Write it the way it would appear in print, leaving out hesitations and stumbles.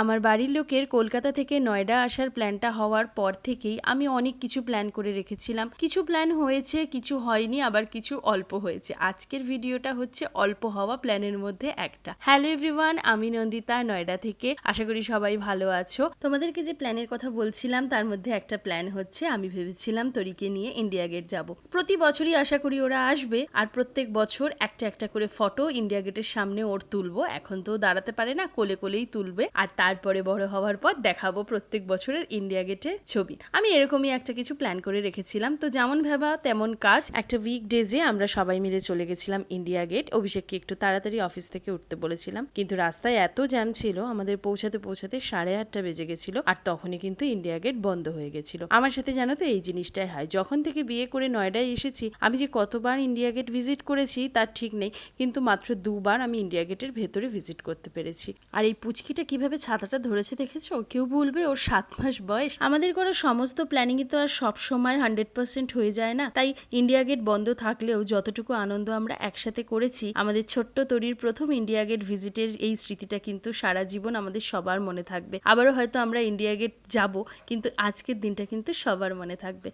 আমার বাড়ির লোকের কলকাতা থেকে নয়ডা আসার প্ল্যানটা হওয়ার পর থেকেই আমি অনেক কিছু প্ল্যান করে রেখেছিলাম। কিছু প্ল্যান হয়েছে, কিছু হয়নি, আবার কিছু অল্প হয়েছে। আজকের ভিডিওটা হচ্ছে অল্প হওয়া প্ল্যানের মধ্যে একটা। হ্যালো এভরিওয়ান, আমি নন্দিতা, নয়ডা থেকে। আশা করি সবাই ভালো আছো। তোমাদেরকে যে প্ল্যানের কথা বলছিলাম তার মধ্যে একটা প্ল্যান হচ্ছে, আমি ভেবেছিলাম তরিকে নিয়ে ইন্ডিয়া গেট যাব। প্রতি বছরই আশা করি ওরা আসবে, আর প্রত্যেক বছর একটা একটা করে ফটো ইন্ডিয়া গেটের সামনে ওর তুলবো। এখন তো দাঁড়াতে পারে না, কোলে কোলেই তুলবে, আর তারপরে বড় হওয়ার পর দেখাবো প্রত্যেক বছরের ইন্ডিয়া গেটের ছবি। আমি এরকমই একটা কিছু প্ল্যান করে রেখেছিলাম। তো যেমন ভাবা তেমন কাজ। একটা উইকডেজে আমরা সবাই মিলে চলে গেছিলাম ইন্ডিয়া গেট। অভিষেককে একটু তাড়াতাড়ি অফিস থেকে উঠতে বলেছিলাম, কিন্তু রাস্তায় এত জ্যাম ছিল, আমাদের পৌঁছাতে পৌঁছাতে 8:30 বেজে গেছিল। আর তখনই কিন্তু ইন্ডিয়া গেট বন্ধ হয়ে গেছিল। আমার সাথে জানো তো এই জিনিসটাই হয়। যখন থেকে বিয়ে করে নয়ডায় এসেছি, আমি যে কতবার ইন্ডিয়া গেট ভিজিট করেছি তার ঠিক নেই, কিন্তু মাত্র 2বার আমি ইন্ডিয়া গেটের ভেতরে ভিজিট করতে পেরেছি। আর এই পুচকিটা কিভাবে ছাতাটা ধরেছে দেখেছো? কেউ বলবে ওর 7 মাস বয়স। আমাদের করা সমস্ত প্ল্যানিংই তো আর সব সময় 100% হয়ে যায় না। তাই ইন্ডিয়া গেট বন্ধ থাকলেও যতটুকু আনন্দ আমরা একসাথে করেছি, আমাদের ছোট্ট তরির প্রথম ইন্ডিয়া গেট ভিজিটের এই স্মৃতিটা কিন্তু সারা জীবন আমাদের সবার মনে থাকবে। আবারও হয়তো আমরা ইন্ডিয়া গেট যাব, কিন্তু আজকের দিনটা কিন্তু সবার মনে থাকবে।